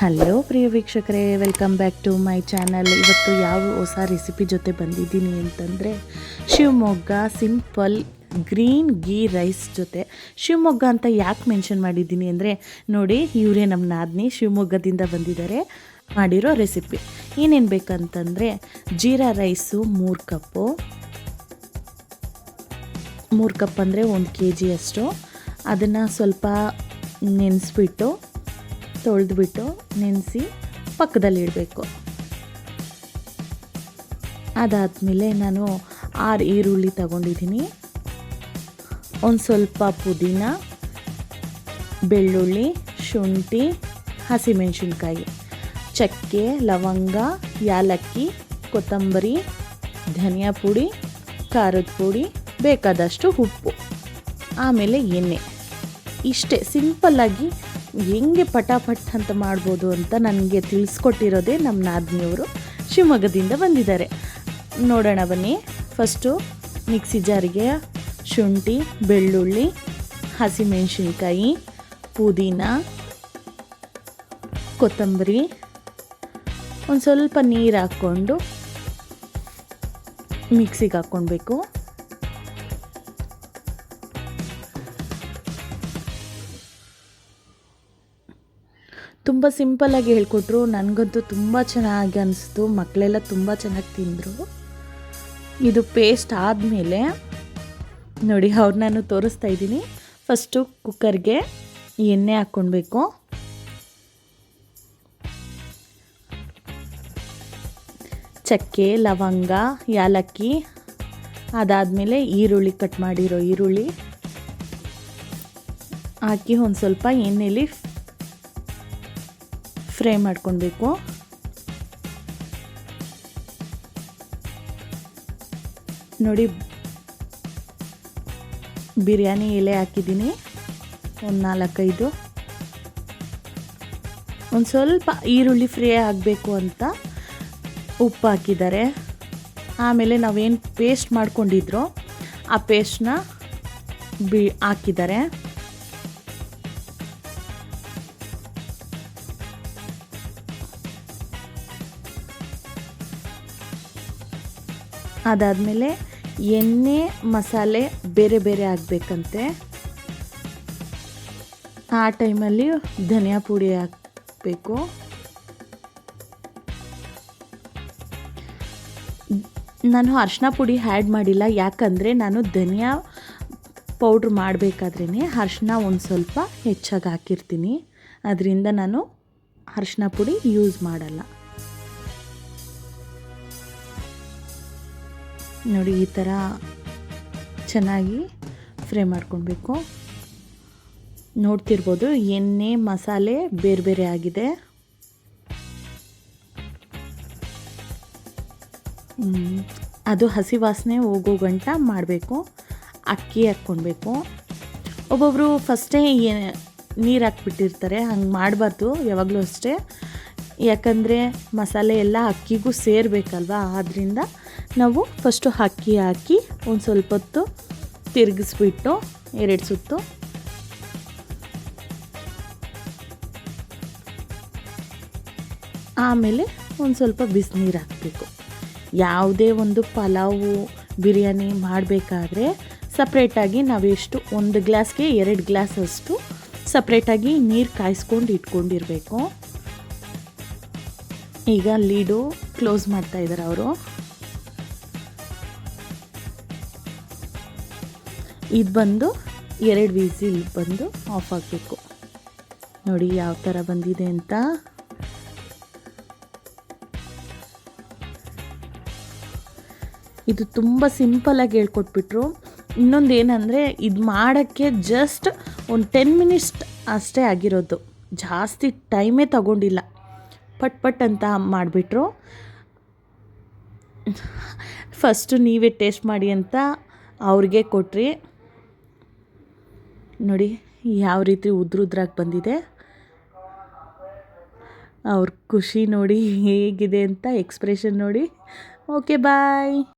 Hello ಪ್ರಿಯ ವೀಕ್ಷಕರೇ, welcome back to my channel. ಇವತ್ತು ಯಾವ ಹೊಸ ರೆಸಿಪಿ ಜೊತೆ ಬಂದಿದ್ದೀನಿ ಅಂತಂದರೆ Shivamogga simple green ghee rice ಜೊತೆ. ಶಿವಮೊಗ್ಗ ಅಂತ ಯಾಕೆ ಮೆನ್ಷನ್ ಮಾಡಿದ್ದೀನಿ ಅಂದರೆ ನೋಡಿ, ಇವರೇ ನಮ್ಮ ನಾದಿನಿ ಶಿವಮೊಗ್ಗದಿಂದ ಬಂದಿದ್ದಾರೆ. ಮಾಡಿರೋ ರೆಸಿಪಿ ಏನೇನು ಬೇಕಂತಂದರೆ ಜೀರಾ ರೈಸು 3 ಕಪ್ಪು, 3 ಕಪ್ ಅಂದರೆ 1 kg ಅಷ್ಟು. ಅದನ್ನು ಸ್ವಲ್ಪ ನೆನೆಸ್ಬಿಟ್ಟು ತೊಳೆದ್ಬಿಟ್ಟು ನೆನೆಸಿ ಪಕ್ಕದಲ್ಲಿಡಬೇಕು. ಅದಾದಮೇಲೆ ನಾನು 6 ಈರುಳ್ಳಿ ತಗೊಂಡಿದ್ದೀನಿ, ಒಂದು ಸ್ವಲ್ಪ ಪುದೀನ, ಬೆಳ್ಳುಳ್ಳಿ, ಶುಂಠಿ, ಹಸಿಮೆಣಸಿನ್ಕಾಯಿ, ಚಕ್ಕೆ, ಲವಂಗ, ಯಾಲಕ್ಕಿ, ಕೊತ್ತಂಬರಿ, ಧನಿಯಾ ಪುಡಿ, ಖಾರದ ಪುಡಿ, ಬೇಕಾದಷ್ಟು ಉಪ್ಪು, ಆಮೇಲೆ ಎಣ್ಣೆ. ಇಷ್ಟೇ ಸಿಂಪಲ್ಲಾಗಿ ಹೆಂಗೆ ಪಟಾಪಟ್ ಅಂತ ಮಾಡ್ಬೋದು ಅಂತ ನನಗೆ ತಿಳಿಸ್ಕೊಟ್ಟಿರೋದೇ ನಮ್ಮ ನಾದಿನಿಯವರು ಶಿವಮೊಗ್ಗದಿಂದ ಬಂದಿದ್ದಾರೆ. ನೋಡೋಣ ಬನ್ನಿ. ಫಸ್ಟು ಮಿಕ್ಸಿ ಜಾರಿಗೆ ಶುಂಠಿ, ಬೆಳ್ಳುಳ್ಳಿ, ಹಸಿಮೆಣಸಿನ್ಕಾಯಿ, ಪುದೀನ, ಕೊತ್ತಂಬರಿ, ಒಂದು ಸ್ವಲ್ಪ ನೀರು ಹಾಕ್ಕೊಂಡು ಮಿಕ್ಸಿಗೆ ಹಾಕ್ಕೊಳ್ಬೇಕು. ತುಂಬ ಸಿಂಪಲ್ಲಾಗಿ ಹೇಳ್ಕೊಟ್ರು, ನನಗಂತೂ ತುಂಬ ಚೆನ್ನಾಗಿ ಅನಿಸ್ತು. ಮಕ್ಕಳೆಲ್ಲ ತುಂಬ ಚೆನ್ನಾಗಿ ತಿಂದರು. ಇದು ಪೇಸ್ಟ್ ಆದಮೇಲೆ ನೋಡಿ ನಾನು ತೋರಿಸ್ತಾ ಇದ್ದೀನಿ. ಫಸ್ಟು ಕುಕ್ಕರ್ಗೆ ಎಣ್ಣೆ ಹಾಕ್ಕೊಳ್ಬೇಕು. ಚಕ್ಕೆ, ಲವಂಗ, ಯಾಲಕ್ಕಿ, ಅದಾದಮೇಲೆ ಈರುಳ್ಳಿ, ಕಟ್ ಮಾಡಿರೋ ಈರುಳ್ಳಿ ಹಾಕಿ ಒಂದು ಸ್ವಲ್ಪ ಎಣ್ಣೆಲಿ ಫ್ರೈ ಮಾಡ್ಕೊಳ್ಬೇಕು. ನೋಡಿ, ಬಿರಿಯಾನಿ ಎಲೆ ಹಾಕಿದ್ದೀನಿ, ಒಂದು 4-5. ಒಂದು ಸ್ವಲ್ಪ ಈರುಳ್ಳಿ ಫ್ರೈ ಆಗಬೇಕು ಅಂತ ಉಪ್ಪು ಹಾಕಿದ್ದಾರೆ. ಆಮೇಲೆ ನಾವೇನು ಪೇಸ್ಟ್ ಮಾಡ್ಕೊಂಡಿದ್ರೋ ಆ ಪೇಸ್ಟ್ನ ಹಾಕಿದ್ದಾರೆ. ಅದಾದಮೇಲೆ ಎಣ್ಣೆ, ಮಸಾಲೆ ಬೇರೆ ಬೇರೆ ಆಗಬೇಕಂತೆ. ಆ ಟೈಮಲ್ಲಿ ಧನಿಯಾ ಪುಡಿ ಹಾಕಬೇಕು. ನಾನು ಅರಿಶಿನ ಪುಡಿ ಆ್ಯಡ್ ಮಾಡಿಲ್ಲ, ಯಾಕಂದರೆ ನಾನು ಧನಿಯಾ ಪೌಡ್ರ್ ಮಾಡಬೇಕಾದ್ರೇ ಅರಿಶಿನ ಒಂದು ಸ್ವಲ್ಪ ಹೆಚ್ಚಾಗಿ ಹಾಕಿರ್ತೀನಿ. ಅದರಿಂದ ನಾನು ಅರಿಶಿನ ಪುಡಿ ಯೂಸ್ ಮಾಡಲ್ಲ. ನೋಡಿ, ಈ ಥರ ಚೆನ್ನಾಗಿ ಫ್ರೈ ಮಾಡ್ಕೊಳ್ಬೇಕು. ನೋಡ್ತಿರ್ಬೋದು, ಎಣ್ಣೆ, ಮಸಾಲೆ ಬೇರೆ ಬೇರೆ ಆಗಿದೆ. ಅದು ಹಸಿ ವಾಸನೆ ಹೋಗೋ ಗಂಟ ಮಾಡಬೇಕು. ಅಕ್ಕಿ ಹಾಕ್ಕೊಳ್ಬೇಕು. ಒಬ್ಬೊಬ್ಬರು ಫಸ್ಟೇ ನೀರು ಹಾಕ್ಬಿಟ್ಟಿರ್ತಾರೆ, ಹಂಗೆ ಮಾಡಬಾರ್ದು ಯಾವಾಗಲೂ ಅಷ್ಟೇ. ಯಾಕಂದರೆ ಮಸಾಲೆ ಎಲ್ಲ ಅಕ್ಕಿಗೂ ಸೇರಬೇಕಲ್ವ, ಆದ್ದರಿಂದ ನಾವು ಫಸ್ಟು ಅಕ್ಕಿ ಹಾಕಿ ಒಂದು ಸ್ವಲ್ಪ ಹೊತ್ತು ತಿರುಗಿಸ್ಬಿಟ್ಟು 2 ಸುತ್ತು ಆಮೇಲೆ ಒಂದು ಸ್ವಲ್ಪ ಬಿಸಿನೀರು ಹಾಕಬೇಕು. ಯಾವುದೇ ಒಂದು ಪಲಾವು, ಬಿರಿಯಾನಿ ಮಾಡಬೇಕಾದ್ರೆ ಸಪ್ರೇಟಾಗಿ ನಾವೆಷ್ಟು 1 ಗ್ಲಾಸ್ಗೆ 2 ಗ್ಲಾಸ್ ಅಷ್ಟು ಸಪ್ರೇಟಾಗಿ ನೀರು ಕಾಯಿಸ್ಕೊಂಡು ಇಟ್ಕೊಂಡಿರಬೇಕು. ಈಗ ಲೀಡು ಕ್ಲೋಸ್ ಮಾಡ್ತಾ ಇದ್ದಾರೆ ಅವರು. ಇದು ಬಂದು 2 ವಿಸಿಲ್ ಬಂದು ಆಫ್ ಆಗಬೇಕು. ನೋಡಿ ಯಾವ ಥರ ಬಂದಿದೆ ಅಂತ. ಇದು ತುಂಬ ಸಿಂಪಲ್ಲಾಗಿ ಹೇಳ್ಕೊಟ್ಬಿಟ್ರು. ಇನ್ನೊಂದು ಏನಂದರೆ, ಇದು ಮಾಡೋಕ್ಕೆ ಜಸ್ಟ್ ಒಂದು 10 ಮಿನಿಟ್ಸ್ ಅಷ್ಟೇ ಆಗಿರೋದು, ಜಾಸ್ತಿ ಟೈಮೇ ತಗೊಂಡಿಲ್ಲ. ಪಟ್ ಅಂತ ಮಾಡಿಬಿಟ್ರು. ಫಸ್ಟು ನೀವೇ ಟೇಸ್ಟ್ ಮಾಡಿ ಅಂತ ಅವ್ರಿಗೆ ಕೊಟ್ರಿ. ನೋಡಿ ಯಾವ ರೀತಿ ಉದ್ರಾಗಿ ಬಂದಿದೆ. ಅವ್ರ ಖುಷಿ ನೋಡಿ ಹೇಗಿದೆ ಅಂತ, ಎಕ್ಸ್ಪ್ರೆಷನ್ ನೋಡಿ. ಓಕೆ, ಬಾಯ್.